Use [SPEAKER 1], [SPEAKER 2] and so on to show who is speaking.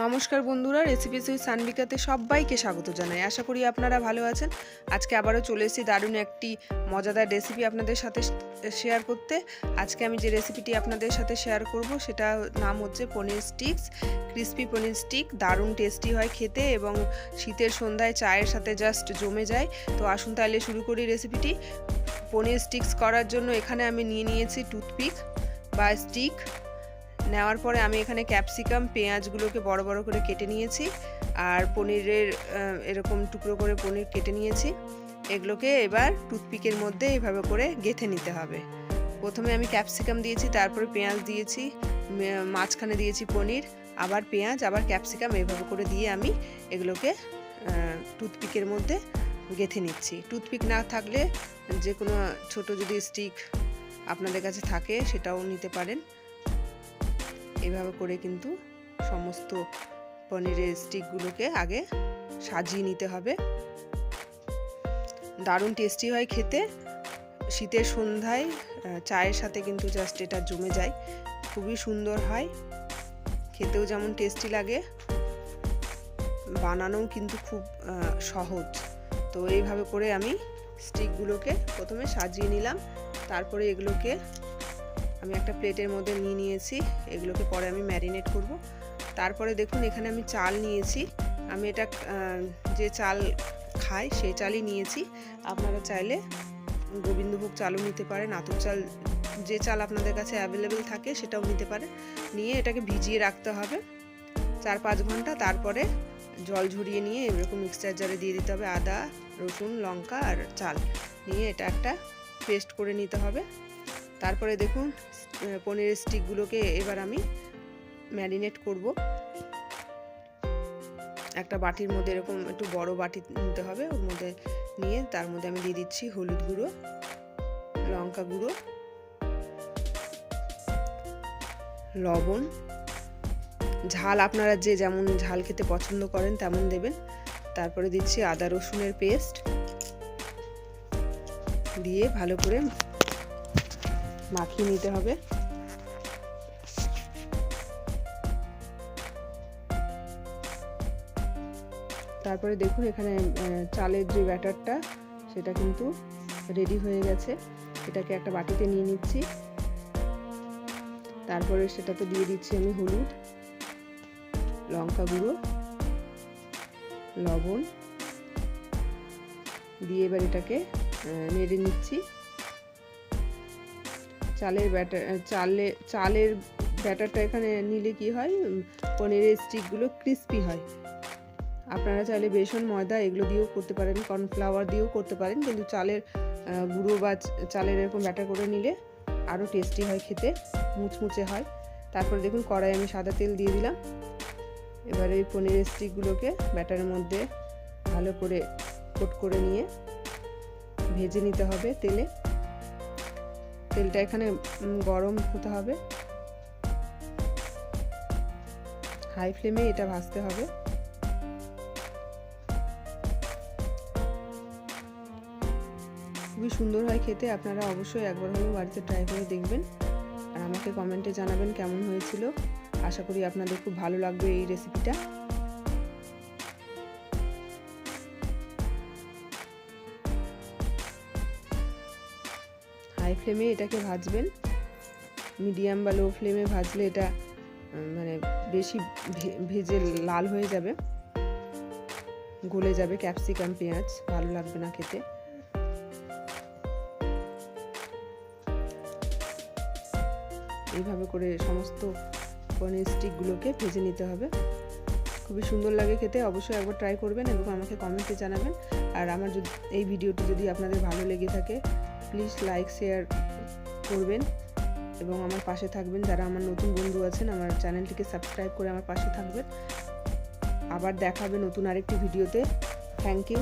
[SPEAKER 1] নমস্কার বন্ধুরা, recipes with সানভিকাতে সবাইকে স্বাগত জানাই। আশা করি আপনারা ভালো আছেন। আজকে আবারও চলে এসেছি দারুণ একটি মজাদার রেসিপি আপনাদের সাথে শেয়ার করতে। আজকে আমি যে রেসিপিটি আপনাদের সাথে শেয়ার করব সেটা নাম হচ্ছে পনির স্টিক্স। ক্রিসপি পনির স্টিক দারুণ টেস্টি হয় খেতে এবং শীতের সন্ধ্যায় চায়ের সাথে জাস্ট জমে যায়। তো আসুন তাহলে শুরু করি রেসিপিটি। পনির স্টিক্স করার জন্য এখানে আমি নিয়েছি টুথপিক বা স্টিক। নেওয়ার পরে আমি এখানে ক্যাপসিকাম পেঁয়াজগুলোকে বড় বড় করে কেটে নিয়েছি আর পনিরের এরকম টুকরো করে পনির কেটে নিয়েছি। এগুলোকে এবার টুথপিকের মধ্যে এইভাবে করে গেঁথে নিতে হবে। প্রথমে আমি ক্যাপসিকাম দিয়েছি, তারপরে পেঁয়াজ দিয়েছি, মাঝখানে দিয়েছি পনির, আবার পেঁয়াজ, আবার ক্যাপসিকাম, এইভাবে করে দিয়ে আমি এগুলোকে টুথপিকের মধ্যে গেঁথে নিচ্ছি। টুথপিক না থাকলে যে কোনো ছোট যদি স্টিক আপনাদের কাছে থাকে সেটাও নিতে পারেন। এভাবে করে কিন্তু সমস্ত পনিরের স্টিকগুলোকে আগে সাজিয়ে নিতে হবে। দারুণ টেস্টি হয় খেতে। শীতের সন্ধ্যায় চায়ের সাথে কিন্তু জাস্ট এটা জমে যায়, খুবই সুন্দর হয় খেতেও, যেমন টেস্টি লাগে, বানানোও কিন্তু খুব সহজ। তো এইভাবে করে আমি স্টিকগুলোকে প্রথমে সাজিয়ে নিলাম, তারপরে এগুলোকে আমি একটা প্লেটের মধ্যে নিয়েছি। এগুলোকে পরে আমি ম্যারিনেট করব। তারপরে দেখুন এখানে আমি চাল নিয়েছি। আমি এটা যে চাল খাই সেই চালই নিয়েছি। আপনারা চাইলে গোবিন্দভোগ চালও নিতে পারেন, আতপ চাল, যে চাল আপনাদের কাছে অ্যাভেলেবেল থাকে সেটাও নিতে পারেন। নিয়ে এটাকে ভিজিয়ে রাখতে হবে 4-5 ঘন্টা। তারপরে জল ঝরিয়ে নিয়ে এরকম মিক্সচার জারে দিয়ে দিতে হবে আদা, রসুন, লঙ্কা আর চাল, নিয়ে এটা একটা পেস্ট করে নিতে হবে। তারপরে দেখুন পনিরের স্টিকগুলোকে এবার আমি ম্যারিনেট করব। একটা বাটির মধ্যে এরকম একটু বড় বাটি নিতে হবে, ওর মধ্যে নিয়ে তার মধ্যে আমি দিয়ে দিচ্ছি হলুদ গুঁড়ো, লঙ্কা গুঁড়ো, লবণ, ঝাল আপনারা যে যেমন ঝাল খেতে পছন্দ করেন তেমন দেবেন। তারপরে দিচ্ছি আদা রসুনের পেস্ট, দিয়ে ভালো করে মাখিয়ে নিতে হবে। তারপরে দেখুন এখানে চালের যে ব্যাটারটা সেটা কিন্তু রেডি হয়ে গেছে। এটাকে একটা বাটিতে নিয়ে নিচ্ছি। তারপরে সেটাতে দিয়ে দিচ্ছি আমি হলুদ, লঙ্কা গুঁড়ো, লবণ দিয়ে এবার এটাকে নেড়ে নিচ্ছি। চালের ব্যাটারটা এখানে নিলে কি হয়, পনিরের স্টিকগুলো ক্রিস্পি হয়। আপনারা চাইলে বেসন, ময়দা এগুলো দিয়েও করতে পারেন, কর্নফ্লাওয়ার দিয়েও করতে পারেন, কিন্তু চালের গুঁড়ো বা চালের এরকম ব্যাটার করে নিলে আরও টেস্টি হয় খেতে, মুচমুচে হয়। তারপর দেখুন কড়াই আমি সাদা তেল দিয়ে দিলাম। এবার এই পনিরের স্টিকগুলোকে ব্যাটারের মধ্যে ভালো করে কোট করে নিয়ে ভেজে নিতে হবে তেলে। তেলটা এখানে গরম হতে হবে, হাই ফ্লেমে এটা ভাজতে হবে। খুবই সুন্দর হয় খেতে। আপনারা অবশ্যই একবার হলেও বাড়িতে ট্রাই করে দেখবেন আর আমাকে কমেন্টে জানাবেন কেমন হয়েছিল। আশা করি আপনাদের খুব ভালো লাগবে এই রেসিপিটা। হাই ফ্লেমে এটাকে ভাজবেন, মিডিয়াম বা লো ফ্লেমে ভাজলে এটা মানে বেশি ভেজে লাল হয়ে যাবে, গলে যাবে ক্যাপসিকাম পেঁয়াজ, ভালো লাগবে না খেতে। এইভাবে করে সমস্ত পনির স্টিকগুলোকে ভেজে নিতে হবে। খুবই সুন্দর লাগে খেতে, অবশ্যই একবার ট্রাই করবেন এবং আমাকে কমেন্টে জানাবেন। আর আমার যদি এই ভিডিওটি যদি আপনাদের ভালো লেগে থাকে প্লিজ লাইক শেয়ার করবেন এবং আমার পাশে থাকবেন। যারা আমার নতুন বন্ধু আছেন আমার চ্যানেলটিকে সাবস্ক্রাইব করে আমার পাশে থাকবেন। আবার দেখাবে নতুন আরেকটি ভিডিওতে। Thank you.